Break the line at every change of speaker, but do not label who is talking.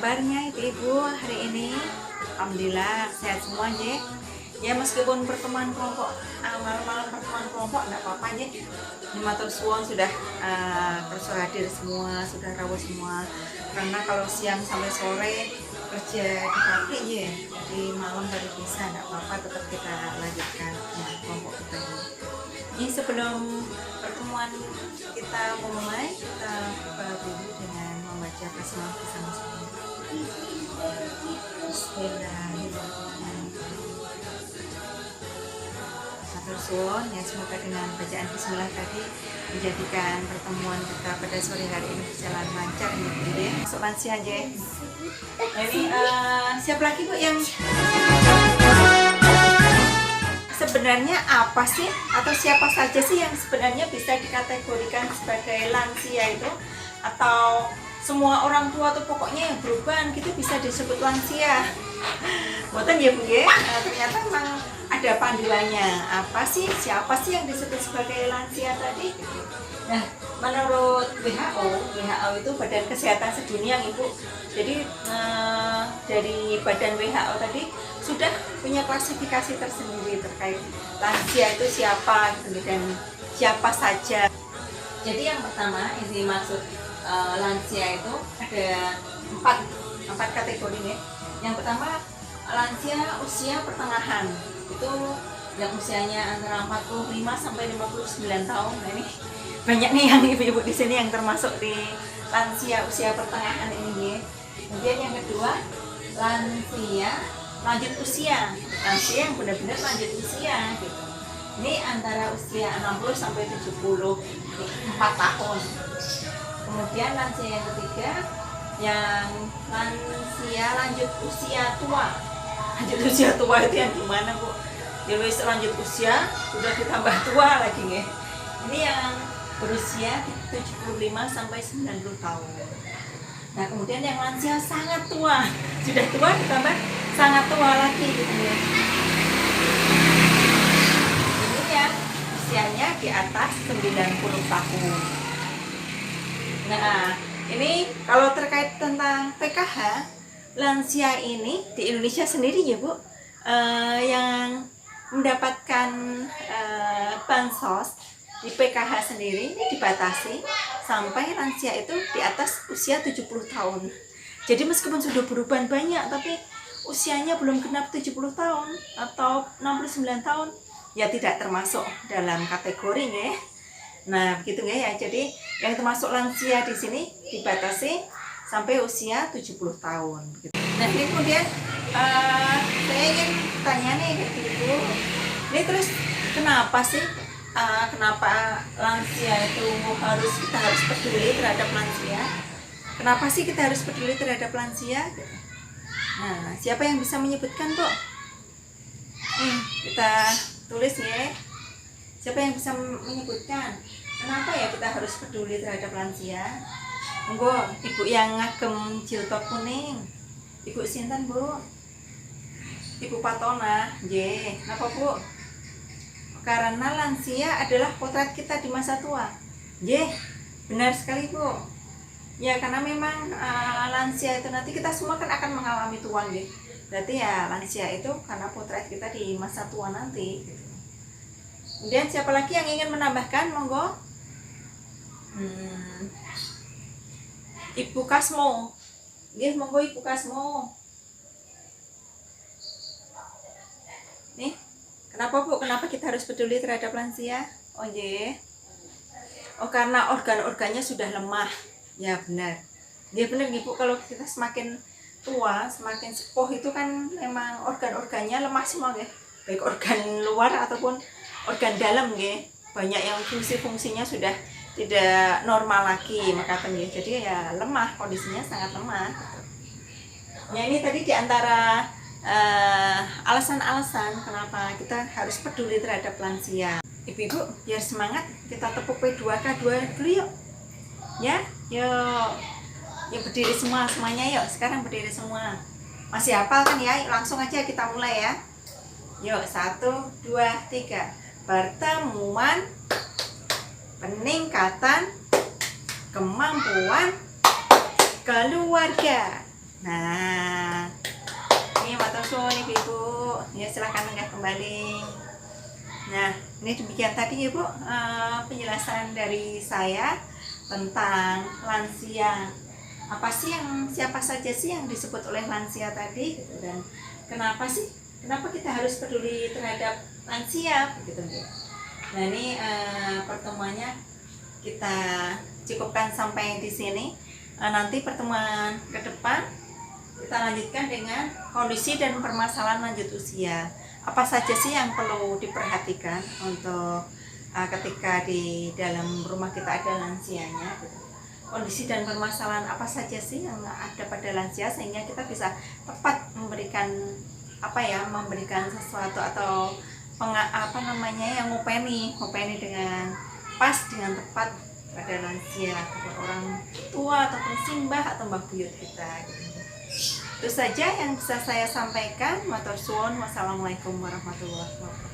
kabarnya ibu-ibu hari ini? Alhamdulillah sehat semua ya. Ya meskipun pertemuan kelompok malam-malam pertemuan kelompok enggak apa-apa ya. Matur suwun sudah kerja hadir semua, sudah rawuh semua. Karena kalau siang sampai sore kerja di pabrik ya, jadi malam baru bisa, enggak apa-apa, tetap kita lanjutkan kelompok kita ini. Ini sebelum pertemuan kita mulai, kita buka dulu dengan membaca basmalah bersama-sama. Bismillahirrahmanirrahim. Matur suwun ya, semoga dengan bacaan bismillah tadi menjadikan pertemuan kita pada sore hari ini berjalan lancar ya Bu ya. Masuk lansia aja. Ini siapa lagi Bu yang sebenarnya apa sih atau siapa saja sih yang sebenarnya bisa dikategorikan sebagai lansia itu, atau semua orang tua tuh pokoknya yang berubahan gitu bisa disebut lansia? Boten ya Bu ya, ternyata memang ada panduannya. Apa sih, siapa sih yang disebut sebagai lansia tadi? Nah, menurut WHO itu Badan Kesehatan Sedunia Ibu. Jadi dari Badan WHO tadi sudah punya klasifikasi tersendiri terkait lansia itu siapa gitu, dan siapa saja. Jadi yang pertama yang dimaksud lansia itu ada empat kategori ya. Yang pertama lansia usia pertengahan, itu yang usianya antara 45 sampai 59 tahun. Nah, ini banyak nih yang ibu-ibu di sini yang termasuk di lansia usia pertengahan ini ya. Kemudian yang kedua lansia lanjut usia, lansia yang benar-benar lanjut usia gitu. Ini antara usia 60 sampai 74 tahun. Kemudian lansia yang ketiga yang lansia lanjut usia tua. Lanjut usia tua itu yang gimana Bu? Jadi lanjut usia sudah ditambah tua lagi ya. Ini yang berusia 75 sampai 90 tahun. Nah, kemudian yang lansia sangat tua, sudah tua ditambah sangat tua lagi gitu ya. Ini ya usianya di atas 90 tahun. Nah, ini kalau terkait tentang PKH, lansia ini di Indonesia sendiri ya Bu, yang mendapatkan bansos di PKH sendiri ini dibatasi sampai lansia itu di atas usia 70 tahun. Jadi meskipun sudah berubah banyak, tapi usianya belum genap 70 tahun atau 69 tahun, ya tidak termasuk dalam kategorinya ya. Nah, begitu ya. Jadi yang termasuk lansia di sini dibatasi sampai usia 70 tahun. Nah, ini kemudian saya ingin tanya nih ke Ibu. Ini terus kenapa sih kenapa lansia itu kita harus peduli terhadap lansia? Kenapa sih kita harus peduli terhadap lansia? Nah, siapa yang bisa menyebutkan Bu? Kita tulis ya. Siapa yang bisa menyebutkan kenapa ya kita harus peduli terhadap lansia? Monggo, Ibu yang ngagem jilbab kuning. Ibu sinten Bu? Ibu Patona. Nggih, napa Bu? Karena lansia adalah potret kita di masa tua. Nggih, benar sekali Bu. Ya, karena memang lansia itu nanti kita semua kan akan mengalami tua nggih. Berarti ya lansia itu karena potret kita di masa tua nanti gitu. Kemudian siapa lagi yang ingin menambahkan? Monggo. Ibu Kasmo. Nggih, monggo Ibu Kasmo. Nih, kenapa Bu? Kenapa kita harus peduli terhadap lansia? Oh nggih. Oh, karena organ-organnya sudah lemah. Ya benar. Ya benar nih Bu, kalau kita semakin tua, semakin sepuh itu kan memang organ-organnya lemah semua nggih. Baik organ luar ataupun organ dalam nggih. Banyak yang fungsi-fungsinya sudah tidak normal lagi, maka nggih. Jadi ya lemah, kondisinya sangat lemah. Ya, ini tadi di antara alasan-alasan kenapa kita harus peduli terhadap lansia. Ibu-ibu biar semangat, kita tepuk P2K2 dulu yuk. Ya, yuk. Yuk berdiri semuanya yuk. Sekarang berdiri semua. Masih hafal kan ya? Langsung aja kita mulai ya. Yuk, 1, 2, 3. Pertemuan peningkatan kemampuan keluarga. Nah, ini matur suwun ibu-ibu, ya silahkan menggah kembali. Nah, ini demikian tadi ya Bu, penjelasan dari saya tentang lansia. Apa sih siapa saja sih yang disebut oleh lansia tadi gitu, dan kenapa kita harus peduli terhadap lansia gitu Bu. Nah, ini pertemuannya kita cukupkan sampai di sini. Nanti pertemuan ke depan kita lanjutkan dengan kondisi dan permasalahan lanjut usia. Apa saja sih yang perlu diperhatikan untuk ketika di dalam rumah kita ada lansianya gitu. Kondisi dan permasalahan apa saja sih yang ada pada lansia sehingga kita bisa tepat memberikan sesuatu atau yang ngopeni dengan pas, dengan tepat pada lansia, pada orang tua ataupun simbah atau mbah buyut kita gitu. Itu saja yang bisa saya sampaikan. Matur suwun. Wassalamualaikum warahmatullahi wabarakatuh.